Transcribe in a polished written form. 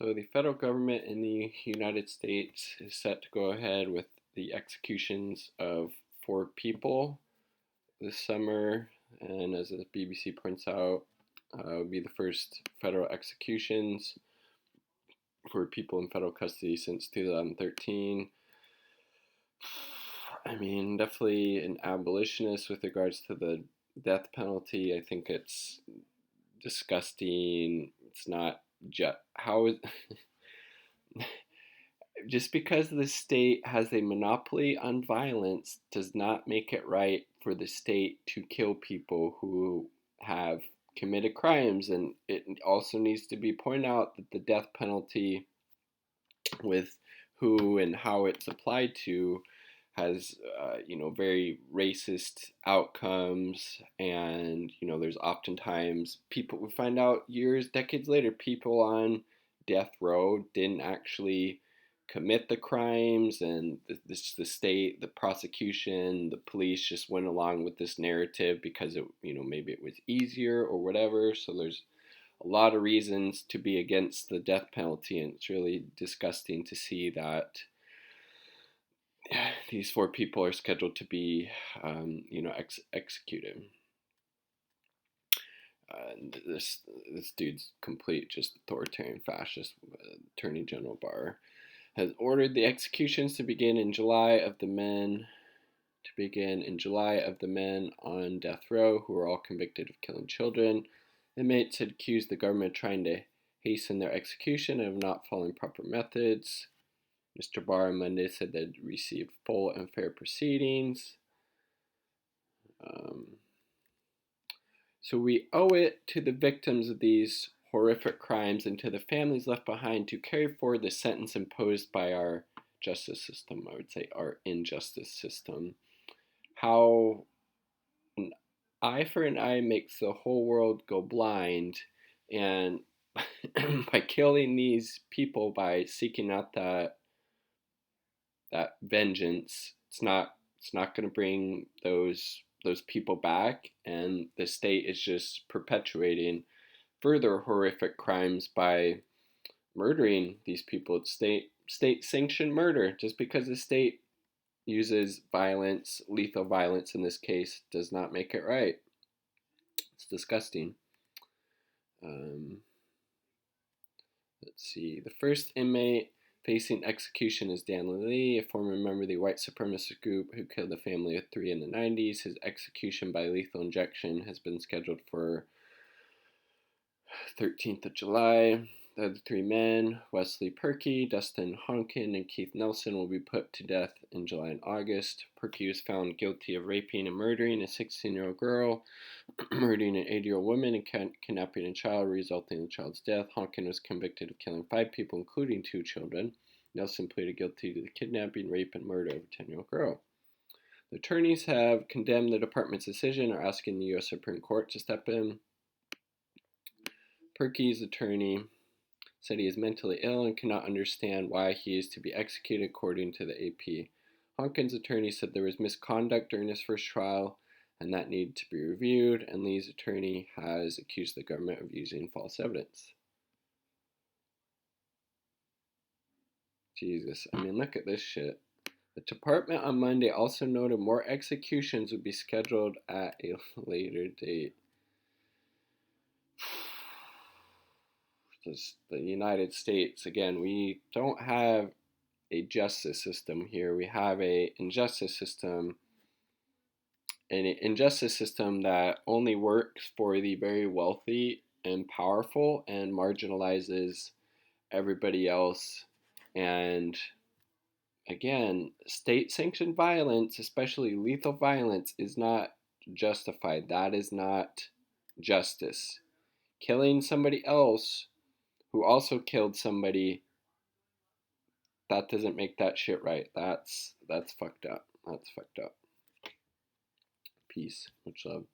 So the federal government in the United States is set to go ahead with the executions of 4 people this summer, and as the BBC points out, would be the first federal executions for people in federal custody since 2013. I mean, definitely an abolitionist with regards to the death penalty. I think it's disgusting. It's not just how is just because the state has a monopoly on violence does not make it right for the state to kill people who have committed crimes. And it also needs to be pointed out that the death penalty, with who and how it's applied to, has very racist outcomes. And there's oftentimes people, we find out decades later, people on death row didn't actually commit the crimes, and the state, the prosecution, the police just went along with this narrative because maybe it was easier or whatever. So there's a lot of reasons to be against the death penalty, and it's really disgusting to see that these 4 people are scheduled to be, executed. And this dude's complete just authoritarian fascist. Attorney General Barr has ordered the executions to begin in July of the men on death row who are all convicted of killing children. Inmates had accused the government of trying to hasten their execution and of not following proper methods. Mr. Barr on Monday said they'd received full and fair proceedings. So we owe it to the victims of these horrific crimes and to the families left behind to carry forward the sentence imposed by our justice system. I would say our injustice system. How an eye for an eye makes the whole world go blind, and by killing these people, by seeking out that vengeance, it's not going to bring those people back, and the state is just perpetuating further horrific crimes by murdering these people. It's state sanctioned murder. Just because the state uses violence, lethal violence in this case, does not make it right. It's disgusting. Let's see. The first inmate facing execution is Dan Lee, a former member of the white supremacist group who killed a family of 3 in the 90s. His execution by lethal injection has been scheduled for 13th of July. The other 3 men, Wesley Perkey, Dustin Honkin, and Keith Nelson, will be put to death in July and August. Perkey was found guilty of raping and murdering a 16-year-old girl, murdering an 80-year-old woman, and kidnapping a child, resulting in the child's death. Honkin was convicted of killing 5 people, including 2 children. Nelson pleaded guilty to the kidnapping, rape, and murder of a 10-year-old girl. The attorneys have condemned the department's decision and are asking the U.S. Supreme Court to step in. Perkey's attorney said he is mentally ill and cannot understand why he is to be executed, according to the AP. Honkin's attorney said there was misconduct during his first trial and that needed to be reviewed, and Lee's attorney has accused the government of using false evidence. Jesus, I mean, look at this shit. The department on Monday also noted more executions would be scheduled at a later date. The United States, again, we don't have a justice system here. We have an injustice system, an injustice system that only works for the very wealthy and powerful and marginalizes everybody else. And again, state-sanctioned violence, especially lethal violence, is not justified. That is not justice. Killing somebody else who also killed somebody, that doesn't make that shit right. That's fucked up. That's fucked up. Peace. Much love.